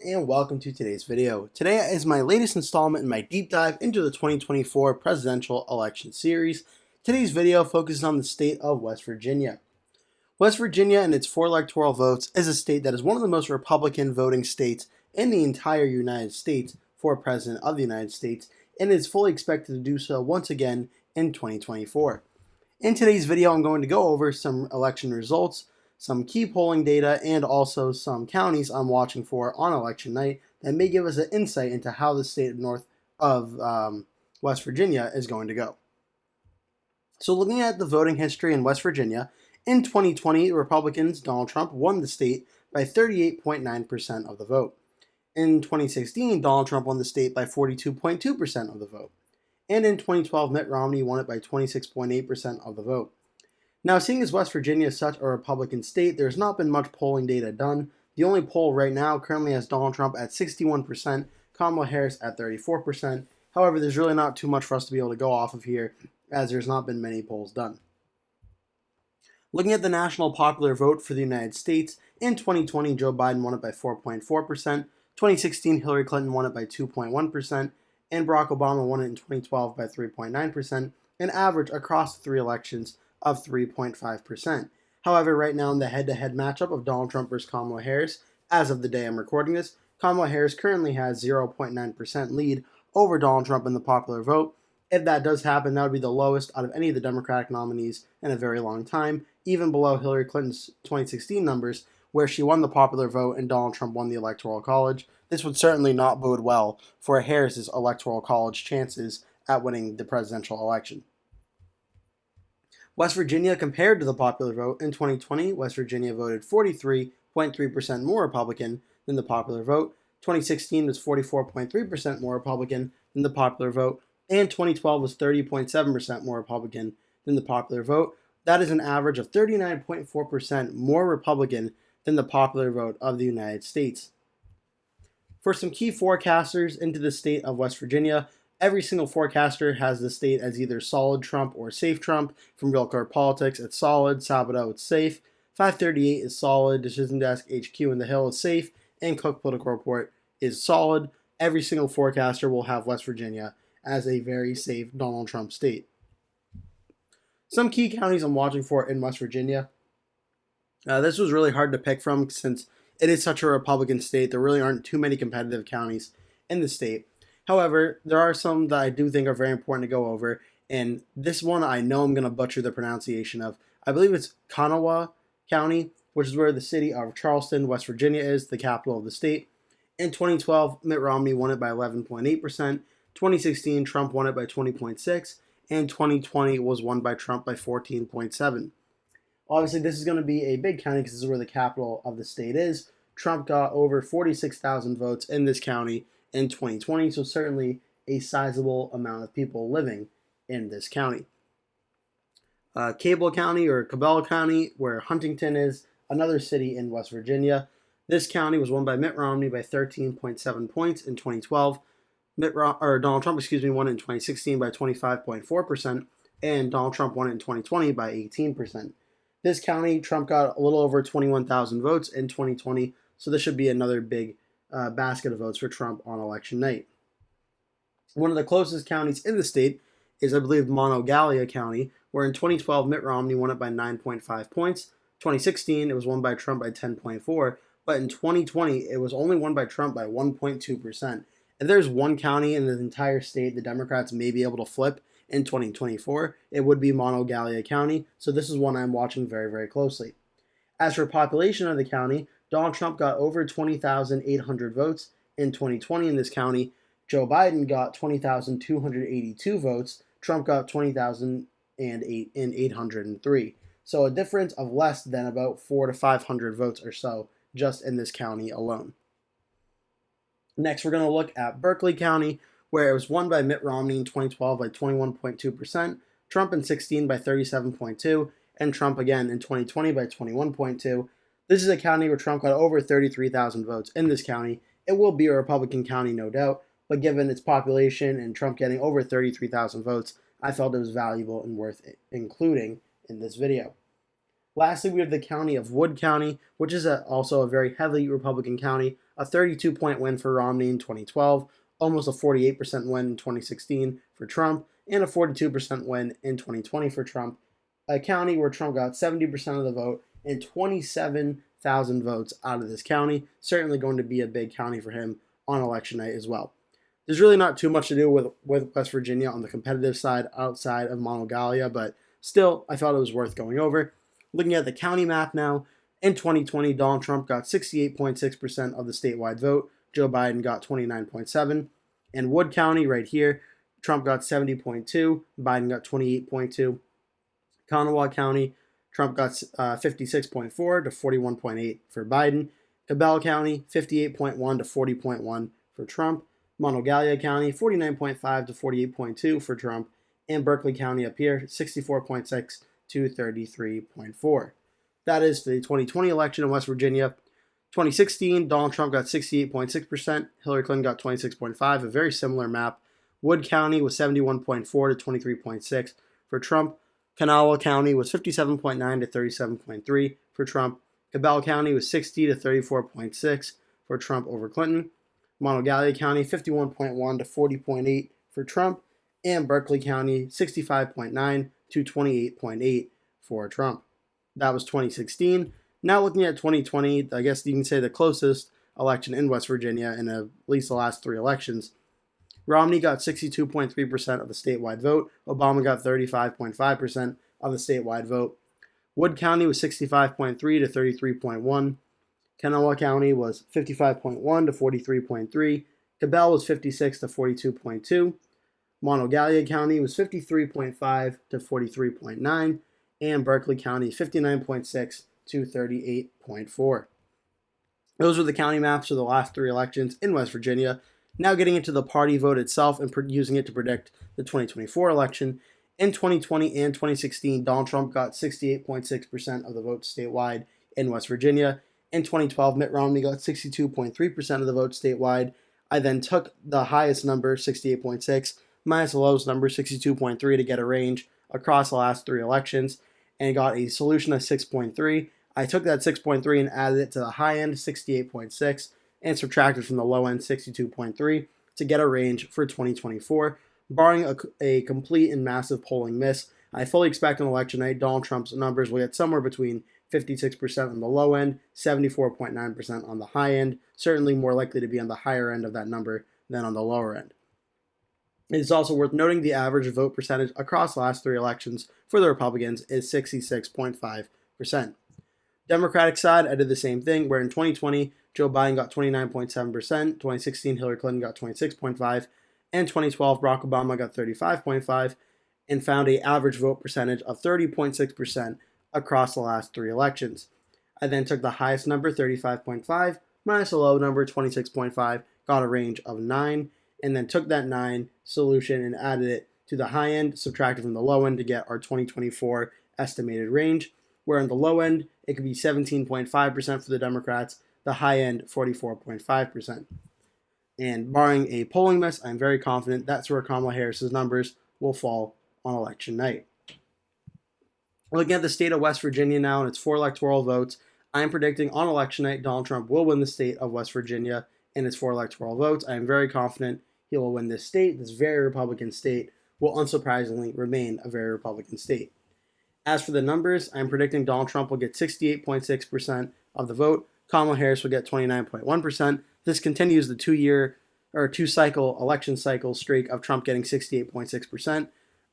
And welcome to today's video. Today is my latest installment in my deep dive into the 2024 presidential election series. Today's video focuses on the state of West Virginia. West Virginia and its 4 electoral votes is a state that is one of the most Republican voting states in the entire United States for President of the United States and is fully expected to do so once again in 2024. In today's video, I'm going to go over some election results, some key polling data, and also some counties I'm watching for on election night that may give us an insight into how the state of West Virginia is going to go. So looking at the voting history in West Virginia, in 2020, Republicans, Donald Trump, won the state by 38.9% of the vote. In 2016, Donald Trump won the state by 42.2% of the vote. And in 2012, Mitt Romney won it by 26.8% of the vote. Now, seeing as West Virginia is such a Republican state, there's not been much polling data done. The only poll right now currently has Donald Trump at 61%, Kamala Harris at 34%. However, there's really not too much for us to be able to go off of here, as there's not been many polls done. Looking at the national popular vote for the United States, in 2020, Joe Biden won it by 4.4%, 2016, Hillary Clinton won it by 2.1%, and Barack Obama won it in 2012 by 3.9%, an average across the 3 elections of 3.5%. However, right now in the head-to-head matchup of Donald Trump versus Kamala Harris, as of the day I'm recording this, Kamala Harris currently has 0.9% lead over Donald Trump in the popular vote. If that does happen, that would be the lowest out of any of the Democratic nominees in a very long time, even below Hillary Clinton's 2016 numbers, where she won the popular vote and Donald Trump won the Electoral College. This would certainly not bode well for Harris's Electoral College chances at winning the presidential election. West Virginia, compared to the popular vote in 2020, West Virginia voted 43.3% more Republican than the popular vote. 2016 was 44.3% more Republican than the popular vote, and 2012 was 30.7% more Republican than the popular vote. That is an average of 39.4% more Republican than the popular vote of the United States. For some key forecasters into the state of West Virginia, every single forecaster has the state as either solid Trump or safe Trump. From Real Clear Politics, it's solid. Sabato, it's safe. 538 is solid. Decision Desk HQ in the Hill is safe. And Cook Political Report is solid. Every single forecaster will have West Virginia as a very safe Donald Trump state. Some key counties I'm watching for in West Virginia. This was really hard to pick from since it is such a Republican state. There really aren't too many competitive counties in the state. However, there are some that I do think are very important to go over, and this one I know I'm going to butcher the pronunciation of. I believe it's Kanawha County, which is where the city of Charleston, West Virginia is, the capital of the state. In 2012, Mitt Romney won it by 11.8%. 2016, Trump won it by 20.6%, and 2020 was won by Trump by 14.7%. Obviously, this is going to be a big county because this is where the capital of the state is. Trump got over 46,000 votes in this county in 2020, so certainly a sizable amount of people living in this county. Cable County or Cabell County, where Huntington is, another city in West Virginia. This county was won by Mitt Romney by 13.7 points in 2012. Donald Trump, won it in 2016 by 25.4%, and Donald Trump won it in 2020 by 18%. This county, Trump got a little over 21,000 votes in 2020, so this should be another big basket of votes for Trump on election night. One of the closest counties in the state is, I believe, Monongalia County, where in 2012 Mitt Romney won it by 9.5 points. 2016 it was won by Trump by 10.4, but in 2020 it was only won by Trump by 1.2%. If there's one county in the entire state the Democrats may be able to flip in 2024, it would be Monongalia County, so this is one I'm watching very, very closely. As for population of the county, Donald Trump got over 20,800 votes in 2020 in this county. Joe Biden got 20,282 votes. Trump got 20,803. So a difference of less than about 400 to 500 votes or so just in this county alone. Next, we're going to look at Berkeley County, where it was won by Mitt Romney in 2012 by 21.2%, Trump in 2016 by 37.2%, and Trump again in 2020 by 21.2%. This is a county where Trump got over 33,000 votes in this county. It will be a Republican county, no doubt, but given its population and Trump getting over 33,000 votes, I felt it was valuable and worth including in this video. Lastly, we have the county of Wood County, which is also a very heavily Republican county, a 32-point win for Romney in 2012, almost a 48% win in 2016 for Trump, and a 42% win in 2020 for Trump, a county where Trump got 70% of the vote and 27,000 votes out of this county. Certainly going to be a big county for him on election night as well. There's really not too much to do with West Virginia on the competitive side outside of Monongalia, but still, I thought it was worth going over. Looking at the county map now, in 2020, Donald Trump got 68.6% of the statewide vote. Joe Biden got 29.7%. In Wood County, right here, Trump got 70.2%, Biden got 28.2%. Kanawha County, Trump got 56.4% to 41.8% for Biden. Cabell County, 58.1% to 40.1% for Trump. Monongalia County, 49.5% to 48.2% for Trump. And Berkeley County up here, 64.6% to 33.4%. That is for the 2020 election in West Virginia. 2016, Donald Trump got 68.6%. Hillary Clinton got 26.5%, a very similar map. Wood County was 71.4% to 23.6% for Trump. Kanawha County was 57.9% to 37.3% for Trump. Cabell County was 60 to 34.6% for Trump over Clinton. Monongalia County 51.1% to 40.8% for Trump. And Berkeley County 65.9% to 28.8% for Trump. That was 2016. Now looking at 2020, I guess you can say the closest election in West Virginia in at least the last 3 elections. Romney got 62.3% of the statewide vote. Obama got 35.5% of the statewide vote. Wood County was 65.3% to 33.1%. Kanawha County was 55.1% to 43.3%. Cabell was 56 to 42.2%. Monongalia County was 53.5% to 43.9%. And Berkeley County 59.6% to 38.4%. Those were the county maps for the last 3 elections in West Virginia. Now getting into the party vote itself and using it to predict the 2024 election. In 2020 and 2016, Donald Trump got 68.6% of the votes statewide in West Virginia. In 2012, Mitt Romney got 62.3% of the votes statewide. I then took the highest number, 68.6, minus the lowest number, 62.3, to get a range across the last 3 elections, and got a solution of 6.3. I took that 6.3 and added it to the high end, 68.6, and subtracted from the low end, 62.3, to get a range for 2024. Barring a complete and massive polling miss, I fully expect on election night Donald Trump's numbers will get somewhere between 56% on the low end, 74.9% on the high end, certainly more likely to be on the higher end of that number than on the lower end. It is also worth noting the average vote percentage across the last 3 elections for the Republicans is 66.5%. Democratic side, I did the same thing, where in 2020, Joe Biden got 29.7%, 2016, Hillary Clinton got 26.5%, and 2012, Barack Obama got 35.5%, and found an average vote percentage of 30.6% across the last 3 elections. I then took the highest number, 35.5, minus the low number, 26.5, got a range of 9, and then took that 9 solution and added it to the high end, subtracted from the low end to get our 2024 estimated range, where on the low end, it could be 17.5% for the Democrats, the high end, 44.5%. And barring a polling miss, I'm very confident that's where Kamala Harris's numbers will fall on election night. Looking at the state of West Virginia now and its 4 electoral votes, I am predicting on election night Donald Trump will win the state of West Virginia and its 4 electoral votes. I am very confident he will win this state. This very Republican state will unsurprisingly remain a very Republican state. As for the numbers, I'm predicting Donald Trump will get 68.6% of the vote. Kamala Harris will get 29.1%. This continues the 2-cycle election cycle streak of Trump getting 68.6%.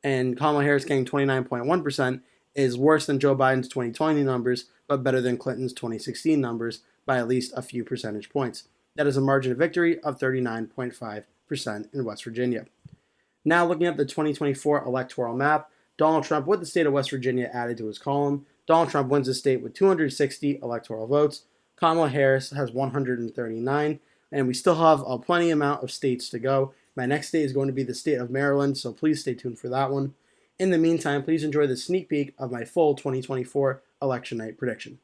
And Kamala Harris getting 29.1% is worse than Joe Biden's 2020 numbers, but better than Clinton's 2016 numbers by at least a few percentage points. That is a margin of victory of 39.5% in West Virginia. Now looking at the 2024 electoral map, Donald Trump with the state of West Virginia added to his column. Donald Trump wins the state with 260 electoral votes. Kamala Harris has 139, and we still have a plenty amount of states to go. My next state is going to be the state of Maryland, so please stay tuned for that one. In the meantime, please enjoy the sneak peek of my full 2024 election night prediction.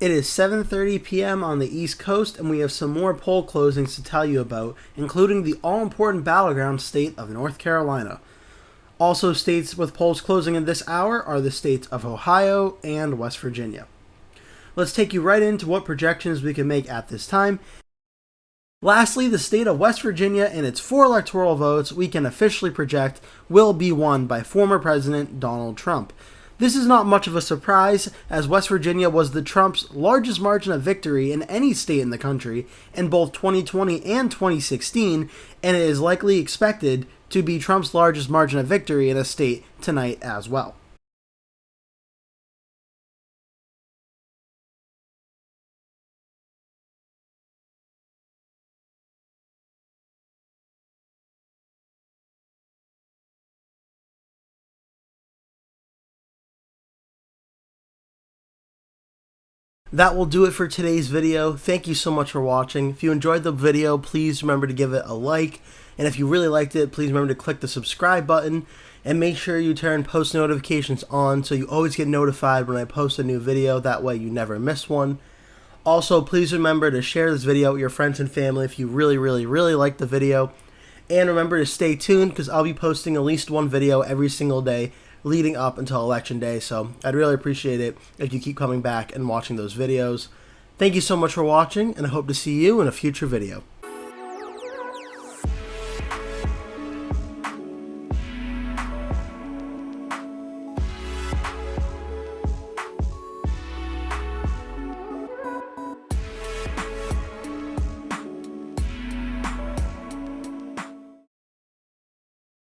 It is 7:30 p.m. on the East Coast, and we have some more poll closings to tell you about, including the all-important battleground state of North Carolina. Also, states with polls closing in this hour are the states of Ohio and West Virginia. Let's take you right into what projections we can make at this time. Lastly, the state of West Virginia and its 4 electoral votes we can officially project will be won by former President Donald Trump. This is not much of a surprise, as West Virginia was the Trump's largest margin of victory in any state in the country in both 2020 and 2016, and it is likely expected to be Trump's largest margin of victory in a state tonight as well. That will do it for today's video. Thank you so much for watching. If you enjoyed the video, please remember to give it a like. And if you really liked it, please remember to click the subscribe button. And make sure you turn post notifications on so you always get notified when I post a new video. That way you never miss one. Also, please remember to share this video with your friends and family if you really like the video. And remember to stay tuned because I'll be posting at least one video every single day leading up until Election Day, so I'd really appreciate it if you keep coming back and watching those videos. Thank you so much for watching, and I hope to see you in a future video.